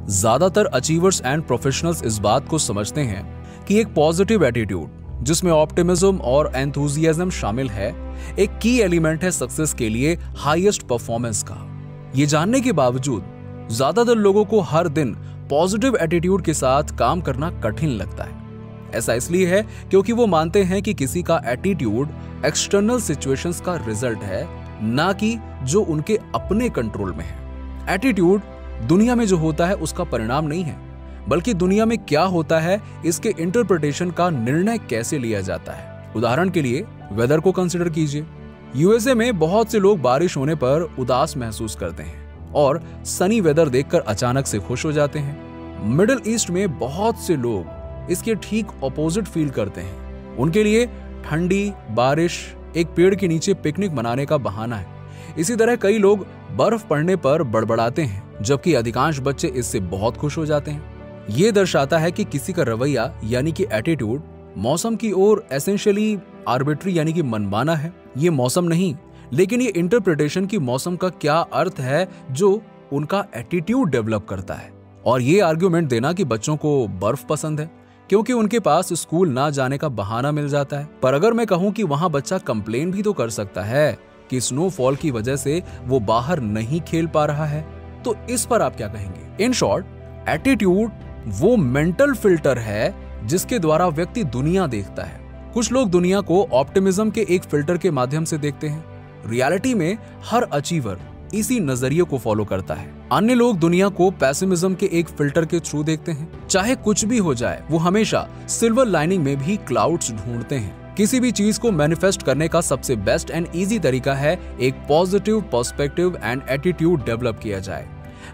ज्यादातर achievers and professionals इस बात को समझते हैं कि एक पॉजिटिव एटीट्यूड जिसमें ऑप्टिमिज्म और एंथुजियाज्म शामिल है, एक की एलिमेंट है सक्सेस के लिए हाईएस्ट परफॉर्मेंस का। ये जानने के बावजूद ज्यादातर लोगों को हर दिन पॉजिटिव एटीट्यूड के साथ काम करना कठिन लगता है। ऐसा इसलिए है क्योंकि वो मानते हैं कि किसी का एटीट्यूड एक्सटर्नल सिचुएशंस का रिजल्ट है, ना कि जो उनके अपने कंट्रोल में है। एटीट्यूड दुनिया में जो होता है उसका परिणाम नहीं है, बल्कि दुनिया में क्या होता है इसके इंटरप्रिटेशन का निर्णय कैसे लिया जाता है। उदाहरण के लिए वेदर को कंसिडर कीजिए। यूएसए में बहुत से लोग बारिश होने पर उदास महसूस करते हैं और सनी वेदर देखकर अचानक से खुश हो जाते हैं। मिडिल ईस्ट में बहुत से लोग इसके ठीक ऑपोजिट फील करते हैं। उनके लिए ठंडी बारिश एक पेड़ के नीचे पिकनिक मनाने का बहाना है। इसी तरह कई लोग बर्फ पड़ने पर बड़बड़ाते हैं, जबकि अधिकांश बच्चे इससे बहुत खुश हो जाते हैं। ये दर्शाता है कि किसी का रवैया यानी कि एटीट्यूड मौसम की ओर एसेंशियली आर्बिट्री यानी कि मनमाना है। ये मौसम नहीं, लेकिन ये इंटरप्रिटेशन की मौसम का क्या अर्थ है जो उनका एटीट्यूड डेवलप करता है। और ये आर्ग्यूमेंट देना कि बच्चों को बर्फ पसंद है क्योंकि उनके पास स्कूल ना जाने का बहाना मिल जाता है। पर अगर मैं कहूं कि वहां बच्चा कंप्लेन भी तो कर सकता है कि स्नोफॉल की वजह से वो बाहर नहीं खेल पा रहा है, तो इस पर आप क्या कहेंगे? इन शॉर्ट, एटीट्यूड वो मेंटल फिल्टर है जिसके द्वारा व्यक्ति दुनिया देखता है। कुछ लोग दुनिया को ऑप्टिमिज्म के एक फिल्टर के माध्यम से देखते हैं। रियलिटी में हर अचीवर इसी नजरिए को फॉलो करता है। अन्य लोग दुनिया को पेसिमिज्म के एक फिल्टर के थ्रू देखते हैं। चाहे कुछ भी हो जाए, वो हमेशा सिल्वर लाइनिंग में भी क्लाउड्स ढूंढते हैं। किसी भी चीज को मैनिफेस्ट करने का सबसे बेस्ट एंड इजी तरीका है एक positive perspective and attitude develop किया जाए।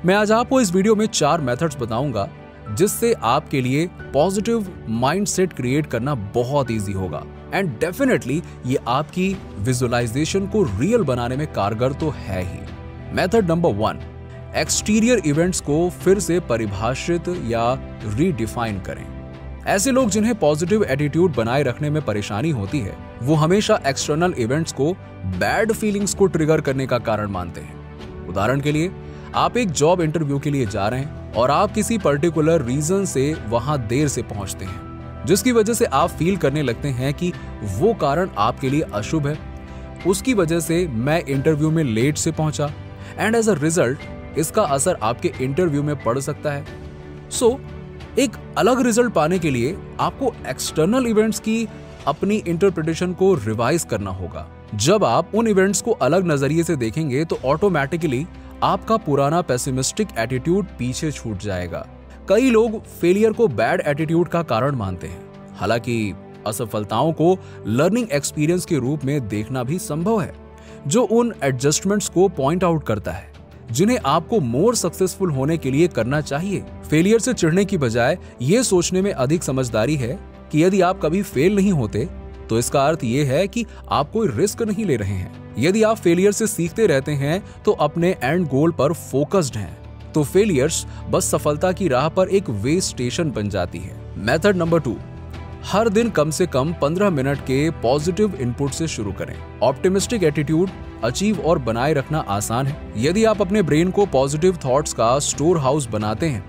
मैं आज आपको इस वीडियो में 4 मेथड्स बताऊंगा जिससे आपके लिए पॉजिटिव माइंडसेट क्रिएट करना बहुत इजी होगा एंड डेफिनेटली ये आपकी विजुअलाइजेशन को रियल बनाने में कारगर तो है ही। मेथड नंबर 1, एक्सटीरियर इवेंट्स को फिर से परिभाषित या रीडिफाइन करें। ऐसे लोग जिन्हें पॉजिटिव एटीट्यूड बनाए रखने में परेशानी होती है, वो हमेशा एक्सटर्नल इवेंट्स को बैड फीलिंग्स को ट्रिगर करने का कारण मानते हैं। उदाहरण के लिए, आप एक जॉब इंटरव्यू के लिए जा रहे हैं और आप किसी पर्टिकुलर रीजन से वहां देर से पहुंचते हैं, जिसकी वजह से आप फील करने लगते हैं कि वो कारण आपके लिए अशुभ है। उसकी वजह से मैं इंटरव्यू में लेट से पहुंचा एंड एज अ रिजल्ट इसका असर आपके इंटरव्यू में पड़ सकता है। सो एक अलग रिजल्ट पाने के लिए आपको एक्सटर्नल इवेंट्स की अपनी इंटरप्रिटेशन को रिवाइज करना होगा। जब आप उन इवेंट्स को अलग नजरिए से देखेंगे तो ऑटोमेटिकली आपका पुराना पेसिमिस्टिक एटीट्यूड पीछे छूट जाएगा। कई लोग फेलियर को बैड एटीट्यूड का कारण मानते हैं, हालांकि असफलताओं को लर्निंग एक्सपीरियंस के रूप में देखना भी संभव है, जो उन एडजस्टमेंट्स को पॉइंट आउट करता है जिन्हें आपको मोर सक्सेसफुल होने के लिए करना चाहिए। फेलियर से चिढ़ने की बजाय ये सोचने में अधिक समझदारी है कि यदि आप कभी फेल नहीं होते तो इसका अर्थ ये है कि आप कोई रिस्क नहीं ले रहे हैं। यदि आप फेलियर से सीखते रहते हैं तो अपने एंड गोल पर फोकस्ड हैं, तो फेलियर्स बस सफलता की राह पर एक वे स्टेशन बन जाती है। मेथड नंबर 2, हर दिन कम से कम 15 मिनट के पॉजिटिव इनपुट से शुरू करें। ऑप्टिमिस्टिक एटीट्यूड अचीव और बनाए रखना आसान है। यदि आप अपने ब्रेन को पॉजिटिव थॉट्स का स्टोर हाउस बनाते हैं,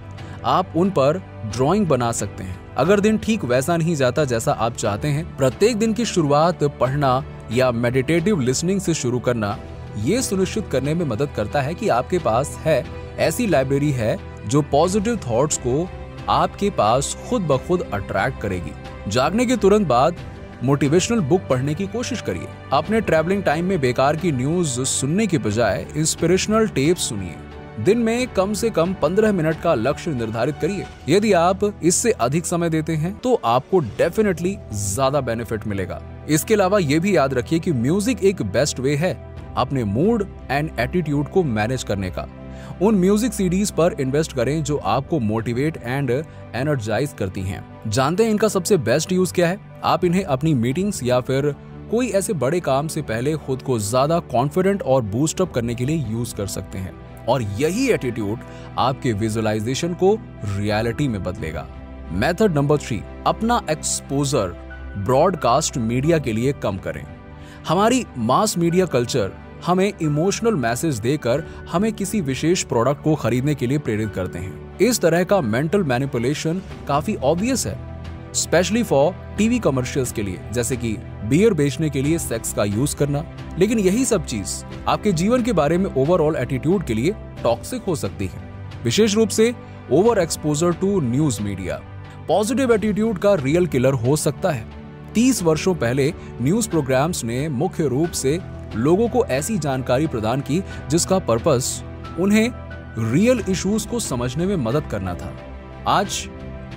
आप उन पर ड्राइंग बना सकते हैं। अगर दिन ठीक वैसा नहीं जाता जैसा आप चाहते हैं, प्रत्येक दिन की शुरुआत पढ़ना या मेडिटेटिव लिसनिंग से शुरू करना ये सुनिश्चित करने में मदद करता है कि आपके पास है ऐसी लाइब्रेरी है जो पॉजिटिव थॉट्स को आपके पास खुद ब खुद अट्रैक्ट करेगी। जागने के तुरंत बाद मोटिवेशनल बुक पढ़ने की कोशिश करिए। अपने ट्रैवलिंग टाइम में बेकार की न्यूज सुनने के बजाय इंस्पिरेशनल टेप सुनिए। दिन में कम से कम 15 मिनट का लक्ष्य निर्धारित करिए। यदि आप इससे अधिक समय देते हैं तो आपको डेफिनेटली ज्यादा बेनिफिट मिलेगा। इसके अलावा ये भी याद रखिए कि म्यूजिक एक बेस्ट वे है अपने मूड एंड एटीट्यूड को मैनेज करने का। उन म्यूजिक सीडीज पर इन्वेस्ट करें जो आपको मोटिवेट एंड एनर्जाइज करती हैं। जानते हैं इनका सबसे बेस्ट यूज क्या है? आप इन्हें अपनी मीटिंग्स या फिर कोई ऐसे बड़े काम से पहले खुद को ज्यादा कॉन्फिडेंट और बूस्ट अप करने के लिए यूज कर सकते हैं, और यही एटीट्यूड आपके विजुअलाइजेशन को रियलिटी में बदलेगा। मेथड नंबर 3, अपना एक्सपोजर ब्रॉडकास्ट मीडिया के लिए कम करें। हमारी मास मीडिया कल्चर हमें इमोशनल मैसेज देकर हमें किसी विशेष प्रोडक्ट को खरीदने के लिए प्रेरित करते हैं। इस तरह का मेंटल मैनिपुलेशन काफी ऑब्वियस है, स्पेशली फॉर टीवी कमर्शियल्स के लिए, जैसे कि बियर बेचने के लिए सेक्स का यूज करना। लेकिन यही सब चीज आपके जीवन के बारे में ओवरऑल एटीट्यूड के लिए टॉक्सिक हो सकती है, विशेष रूप से over exposure to news media positive attitude का रियल किलर हो सकता है। 30 वर्षों पहले न्यूज प्रोग्राम्स ने मुख्य रूप से लोगों को ऐसी जानकारी प्रदान की जिसका पर्पस उन्हें रियल इश्यूज को समझने में मदद करना था। आज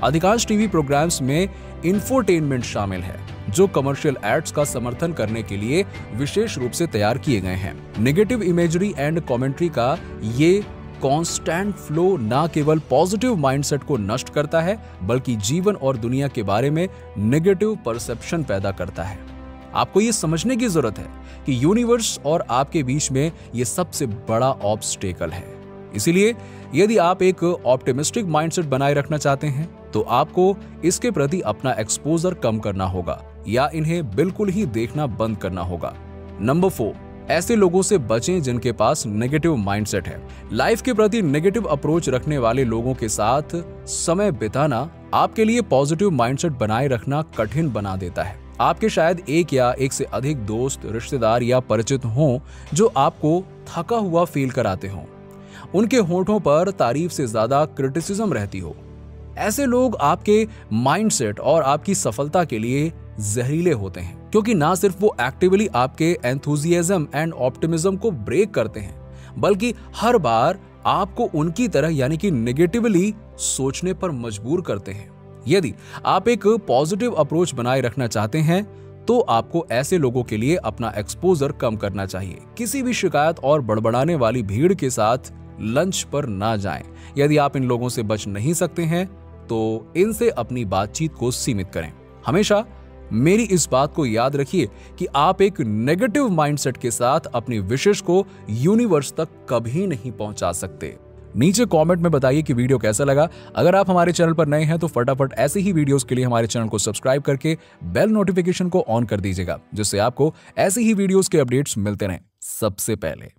अधिकांश टीवी प्रोग्राम्स में इंफोटेनमेंट शामिल है, जो कमर्शियल एड्स का समर्थन करने के लिए विशेष रूप से तैयार किए गए हैं। नेगेटिव इमेजरी एंड कमेंट्री का ये कांस्टेंट फ्लो ना केवल पॉजिटिव माइंडसेट को नष्ट करता है, बल्कि जीवन और दुनिया के बारे में नेगेटिव परसेप्शन पैदा करता है। आपको ये समझने की जरूरत है कि यूनिवर्स और आपके बीच में ये सबसे बड़ा ऑब्स्टेकल है। इसीलिए यदि आप एक ऑप्टिमिस्टिक माइंडसेट बनाए रखना चाहते हैं तो आपको इसके प्रति अपना एक्सपोजर कम करना होगा या इन्हें बिल्कुल ही देखना बंद करना होगा। नंबर 4, ऐसे लोगों से बचें जिनके पास नेगेटिव माइंडसेट है। लाइफ के प्रति नेगेटिव अप्रोच रखने वाले लोगों के साथ समय बिताना आपके लिए पॉजिटिव माइंडसेट बनाए रखना कठिन बना देता है। आपके शायद एक या एक से अधिक दोस्त, रिश्तेदार या परिचित हों जो आपको थका हुआ फील कराते हों। उनके होठों पर तारीफ से ज्यादा क्रिटिसिज्म रहती हो। ऐसे लोग आपके माइंडसेट और आपकी सफलता के लिए जहरीले होते हैं, क्योंकि ना सिर्फ वो एक्टिवली आपके एंथुजियाज्म एंड ऑप्टिमिज्म को ब्रेक करते हैं, बल्कि हर बार आपको उनकी तरह यानी कि नेगेटिवली सोचने पर मजबूर करते हैं। यदि आप एक पॉजिटिव अप्रोच बनाए रखना चाहते हैं तो आपको ऐसे लोगों के लिए अपना एक्सपोजर कम करना चाहिए। किसी भी शिकायत और बड़बड़ाने वाली भीड़ के साथ लंच पर ना जाएं। यदि आप इन लोगों से बच नहीं सकते हैं तो इनसे अपनी बातचीत को सीमित करें। हमेशा मेरी इस बात को याद रखिए कि आप एक नेगेटिव माइंडसेट के साथ अपनी विशेष को यूनिवर्स तक कभी नहीं पहुंचा सकते। नीचे कमेंट में बताइए कि वीडियो कैसा लगा। अगर आप हमारे चैनल पर नए हैं तो फटाफट ऐसे ही वीडियोस के लिए हमारे चैनल को सब्सक्राइब करके बेल नोटिफिकेशन को ऑन कर दीजिएगा, जिससे आपको ऐसे ही वीडियोस के अपडेट्स मिलते रहें सबसे पहले।